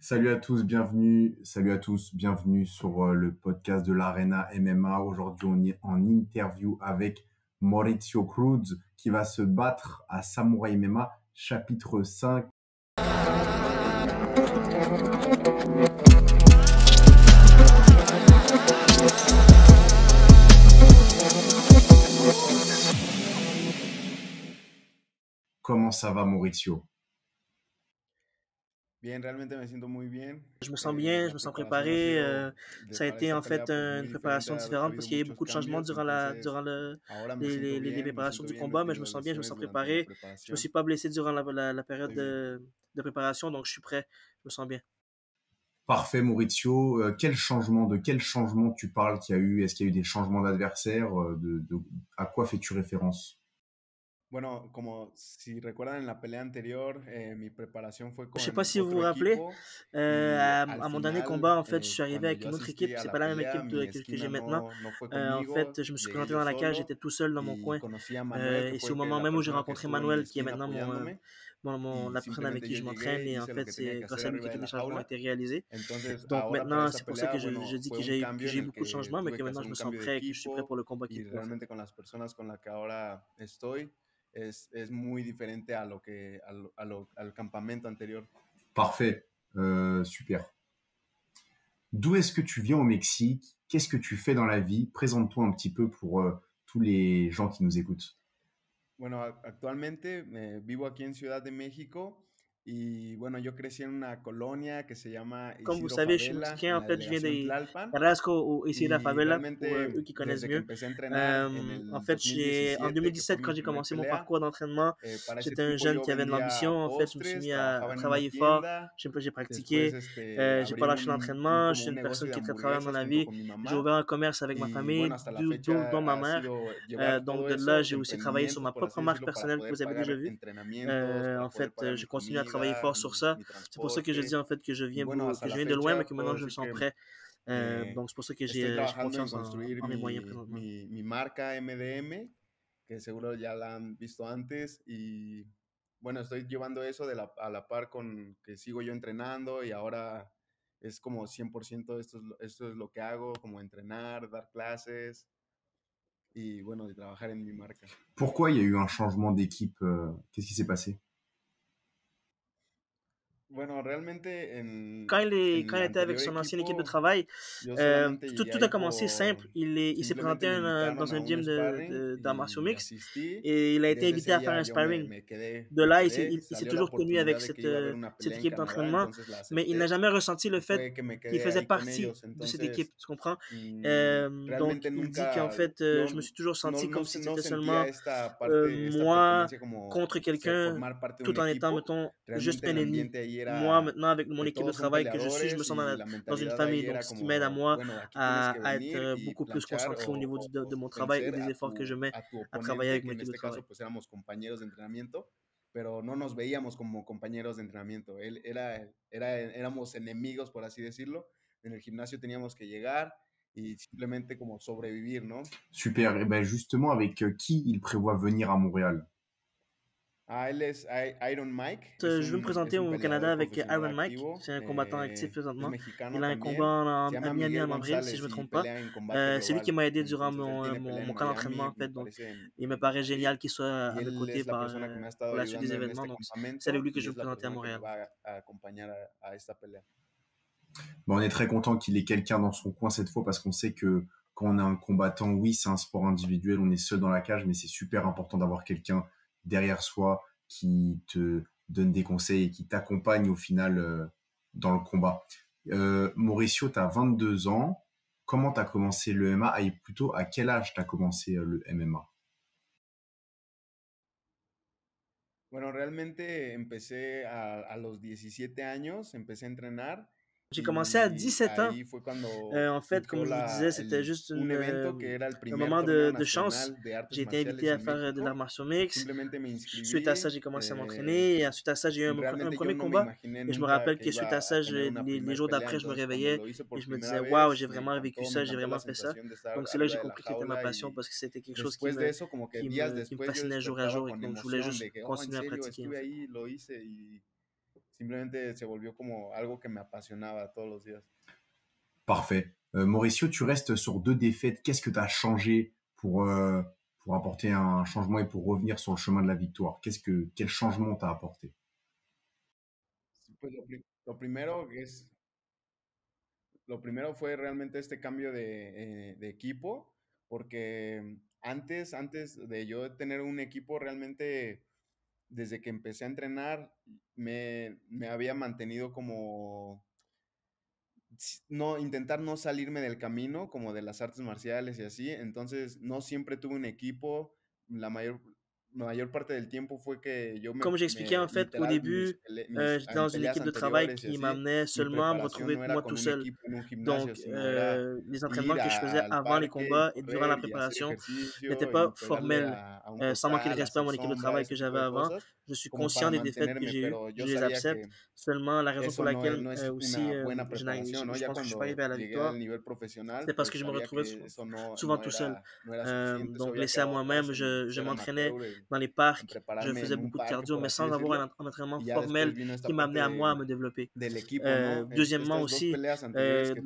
Salut à tous, bienvenue sur le podcast de l'Arena MMA. Aujourd'hui, on est en interview avec Mauricio Cruz qui va se battre à Samouraï MMA, chapitre 5. Comment ça va, Mauricio? Bien, realmente me siento muy bien. Je me sens bien, je La me sens preparación ha préparé. sido Ça a para été esta en fait pelea pues une muy préparation diferente, ha différente parce habido qu'il y a eu muchos beaucoup de changements cambios, durant la, entonces durant le, ahora me siento les bien, me préparations siento du bien, no he combat, mais je me tenido sens bien, je me lesiones sens durante la préparé. Je me suis preparación, pas blessé durant la période estoy bien. de préparation, donc je suis prêt, je me sens bien. Parfait, Mauricio. De quel changement tu parles qu'il y a eu? Est-ce qu'il y a eu des changements d'adversaire? À quoi fais-tu référence? Bueno, como si recuerdan en la pelea anterior, mi preparación fue Je sais pas con si vous vous otro rappelez, equipo y al à mon dernier final, combat, en fait, je suis arrivé cuando avec yo une autre asistí équipe. a C'est pas la la même pelea, équipe mi que j'ai esquina maintenant. no fue En conmigo, fait, je me suis llegué présenté yo dans la cage, solo j'étais tout seul dans mon y coin. conocí a Manuel, que Et fue c'est au moment la même où j'ai persona que rencontré estuvo en mi Manuel, qui est esquina maintenant apoyándome. Y la personne avec simplemente qui yo je m'entraîne. llegué, Et en hice lo fait, que tenía c'est que grâce à hacer lui que arriba de tous les la changements ont jaula. été réalisés. Entonces, Donc ahora para maintenant, esta c'est pour ça pelea, que je bueno, dis fue que un que cambio j'ai en eu el beaucoup de que changements, mais tuve que que maintenant hacer je me un sens cambio de prêt et que je suis prêt equipo pour le combat qui y est prochain. realmente con las personas con las que ahora estoy es muy diferente a lo que al campamento anterior. Parfait, super. D'où est-ce que tu viens au Mexique? Qu'est-ce que tu fais dans la vie? Présente-toi un petit peu pour tous les gens qui nous écoutent. Bueno, actualmente vivo aquí en Ciudad de México y bueno, yo crecí en una colonia que se llama Comme vous Isidro savez, je suis Favela mexicain. en En la fait, je viens delegación de Tlalpan Carrasco ou ici la y favela, pour realmente eux qui connaissent desde que mieux. empecé a entrenar en En el fait, en 2017, que fue 2017, mi quand j'ai primer commencé mon pelea, parcours d'entraînement, para ese j'étais un tiempo jeune yo qui avait de l'ambition. vendía En fait, je me suis postres, mis à trabajaba en una travailler fort. tienda, J'ai después pratiqué. J'ai abrí pas lâché l'entraînement. Je como suis un une negocio personne de qui est très travaillante dans hamburguesas la junto vie. con mi J'ai mamá ouvert un commerce avec ma y bueno, famille, hasta la dont fecha ma ha mère. sido llevar Donc todo de là, eso, j'ai aussi travaillé sur emprendimientos, ma por propre así marque decirlo, para personnelle que poder vous avez déjà pagar vue. entrenamientos, para En poder fait, pagar mi j'ai continué à travailler comida, fort sur ça. mi C'est pour ça que je dis transporte en fait y bueno, hasta que je la viens de loin, mais fecha que puedo maintenant je me decir sens que prêt. Donc c'est pour ça que estoy j'ai trabajando en confiance construir en mes moyens présentement. mi marca MDM, que seguro ya la han visto antes y bueno, estoy llevando eso a la par con que sigo yo entrenando y ahora es como 100% esto es lo que hago, como entrenar, dar clases y bueno, de trabajar en mi marca. Pourquoi il y a eu un changement d'équipe? Qu'est-ce qui s'est passé? Bueno, realmente Quand en el il était avec anterior son ancienne équipe de equipo, travail, yo solamente llegué tout ahí a commencé simple. Il s'est présenté simplemente me invitaron dans a un un gym sparring d'arts martiaux y mixtes asistí. et il a été Desde invité ese à faire día un yo sparring. De me là, quedé, il s'est salió la toujours connu avec oportunidad de que iba a haber una cette pelea en équipe Canadá, d'entraînement, entonces la mais il n'a acepté jamais ressenti le y fait fue que me qu'il quedé faisait ahí con partie ellos. de cette équipe, Entonces, tu comprends? Donc, realmente il dit qu'en nunca, fait, je me suis toujours senti comme si no c'était sentía seulement esta parte, esta moi pertenencia como contre quelqu'un, formar parte de un tout en étant, equipo. mettons, juste Realmente un el ennemi. ambiente ahí Moi, era maintenant, avec mon que équipe de todos son travail que je suis, je me peleadores sens y la dans une mentalidad famille. ahí Donc, era ce qui m'aide à como, moi bueno, aquí tienes que à être venir y beaucoup plus planchar concentré au niveau de mon travail et vencer des efforts que je mets a tu à travailler oponente, avec que mon en équipe de este travail. caso pues éramos compañeros de entrenamiento, pero no nos veíamos como compañeros de entrenamiento. Éramos enemigos, por así decirlo. En el gimnasio teníamos que llegar y simplemente como sobrevivir, ¿no? Super. Et ben justement, avec qui il prévoit venir à Montréal? Él es Iron Mike, Je veux me es présenter un au Canada peleador avec profesional Iron Mike. activo, C'est un combattant actif es présentement. mexicano Il a un combat también, se llama à Miami Miguel en avril, si je González me y trompe pas. pelea en combate C'est lui qui global. m'a aidé durant Entonces él tiene pelea en mon camp d'entraînement, Miami, en fait. me Donc, parece il me en paraît génial abril, qu'il soit y à mes él côtés es la persona que me ha estado pour la suite des ayudando en événements. este Donc, c'est avec campamento lui que y je vais es me la présenter à persona que me Montréal. va a acompañar a esta pelea. Ben, on est très content qu'il ait quelqu'un dans son coin cette fois parce qu'on sait que quand on est un combattant, oui, c'est un sport individuel, on est seul dans la cage, mais c'est super important d'avoir quelqu'un derrière soi qui te donne des conseils et qui t'accompagne au final dans le combat. Mauricio, tu as 22 ans. Comment tu as commencé le MMA et plutôt à quel âge tu as commencé le MMA? Bueno, realmente empecé a los 17 años, empecé a entrenar J'ai commencé à y 17 ans. ahí fue cuando En fait, comme surgió je vous disais, c'était juste un evento que era el un primer moment torneo de chance. nacional de artes J'ai été invité marciales à en faire de l'art México. martiaux mix. Simplemente me Suite à ça, inscribí. j'ai commencé à m'entraîner. Et suite à ça, j'ai eu un Realmente yo premier no me combat. imaginé Et je me nunca rappelle que que suite iba à ça, a tener una les primer jours pelea. d'après, je me Entonces, cuando réveillais lo hice et por je me primera disais, waouh, vez, j'ai me vraiment vécu encantó, me ça, j'ai encantó vraiment la fait ça. sensación de estar Donc c'est là que arriba j'ai de la compris que c'était ma jaula passion y parce que c'était quelque chose después de eso, como que días qui me después yo fascinait jour à despertaba jour et con donc je voulais emoción juste de que, oh, en continuer à serio, pratiquer en estuve fait. ahí, lo hice y simplemente se volvió como algo que me apasionaba todos los días. Parfait. Mauricio, tu restes sur 2 défaites. Qu'est-ce que tu as changé pour apporter un changement et pour revenir sur le chemin de la victoire? Quel changement t'as apporté? Pues lo primero lo primero fue realmente este cambio de equipo, porque antes de yo tener un equipo, realmente desde que empecé a entrenar, me había mantenido como no, intentar no salirme del camino, como de las artes marciales y así. Entonces, no siempre tuve un equipo. La mayor parte del tiempo fue que yo Comme j'expliquais en fait au literal, début, j'étais en dans une peleas équipe de travail anteriores y qui así, m'amenait mi seulement à me preparación retrouver no era moi con tout un seul. equipo en un gimnasio, Donc, sino era les entraînements ir que je faisais al avant les parque y combats et durant la correr y hacer préparation n'étaient ejercicio pas y pegarle formels. a un Sans manquer de costal, respect à hacer mon équipe de sombra, travail que ese tipo j'avais de avant, cosas, je suis como conscient para des défaites que mantenerme, j'ai eues, pero yo je les sabía accepte. que Seulement, la raison pour eso laquelle no es aussi una buena preparación, ¿no? je Ya pense que je suis pas cuando arrivé à la llegué al victoire, nivel profesional, c'était parce que pues je me sabía retrouvais que eso souvent tout seul. no era suficiente, eso Donc, había laissé à quedado moi-même, más en je ser m'entraînais amateur, dans les en parcs, je prepararme faisais en un beaucoup de parque, cardio, por mais así sans avoir decirlo, un entraînement y ya después formel vino qui esta m'amenait à moi à parte me développer. del equipo, ¿no? Deuxièmement Estas dos aussi, peleas anteriores que tuve en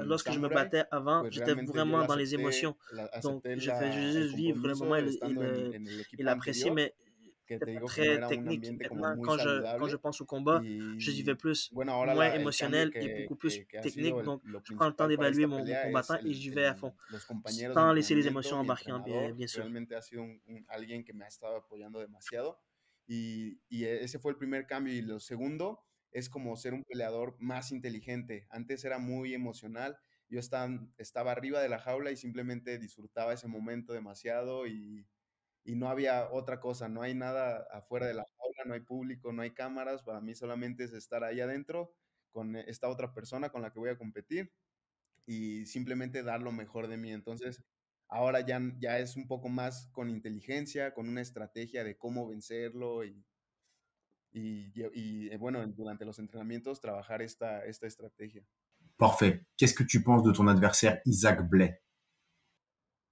lorsque je me Samurai, battais avant, pues j'étais realmente yo vraiment dans les émotions. Donc, acepté je faisais el juste vivre le moment compromiso estando en el et equipo l'apprécier, anterior, mais que c'était te pas digo que no très era un technique. ambiente como Maintenant, muy quand je saludable. pense au combat, je vivais Y plus, bueno, ahora moins el cambio émotionnel et beaucoup plus que ha technique. sido Donc, lo je prends le temps principal para d'évaluer esta mon pelea es combattant et j'y vais à fond, los compañeros de sans laisser les entrenamiento, émotions mi embarquer, entrenador, bien sûr. realmente ha sido alguien que me ha estado apoyando demasiado. Ese fue el primer cambio. Y lo segundo es como ser un peleador más inteligente. Antes era muy emocional. Yo estaba arriba de la jaula y simplemente disfrutaba ese momento demasiado y no había otra cosa, no hay nada afuera de la jaula, no hay público, no hay cámaras, para mí solamente es estar ahí adentro con esta otra persona con la que voy a competir y simplemente dar lo mejor de mí. Entonces, ahora ya es un poco más con inteligencia, con una estrategia de cómo vencerlo bueno, durante los entrenamientos trabajar esta estrategia. Parfait. Qu'est-ce que tu penses de ton adversaire Isaac Blais?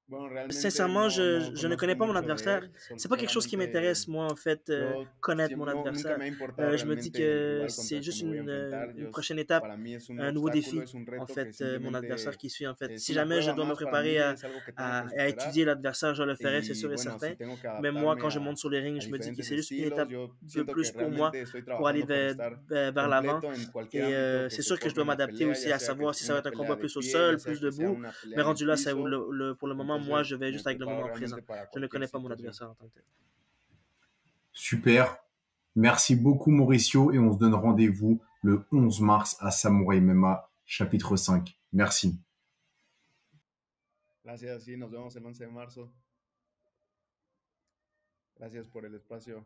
Bueno, realmente Sincèrement, no je ne conozco connais pas mon mucho de adversaire. él, C'est pas quelque chose qui solamente m'intéresse, moi, en fait, connaître mon nunca adversaire. me ha importado Je me dis realmente el que rival contra c'est el que juste me voy a enfrentar. une prochaine étape, Para mí es un un nouveau obstáculo, défi, es un en reto que fait, mon adversaire simplemente qui suit, en fait. es Si una jamais je prueba dois me más para préparer mí, es algo que tengo que à étudier superar. l'adversaire, je le ferai, c'est Y sûr et bueno, certain. si tengo que Mais moi, adaptarme quand je monte sur les rings, a je me dis que diferentes c'est juste une estilos, étape yo de siento que plus pour moi realmente estoy pour aller trabajando por estar vers l'avant. completo en cualquier Et ámbito que c'est se sûr que je forme dois en la m'adapter pelea, aussi ya à sea que savoir es si ça va una être un pelea combat de plus au pie, ya sol, sea plus que sea debout. una Mais pelea en el rendu là, ça, piso. pour le moment, moi, Entonces je vais me juste avec le preparo moment présent. realmente para Je ne cualquier connais pas mon situación. adversaire en tant que tel. Super. Merci beaucoup Mauricio et on se donne rendez-vous le 11 mars à Samouraï MMA chapitre 5. Merci. Gracias, sí, nos vemos el 11 de marzo. Gracias por el espacio.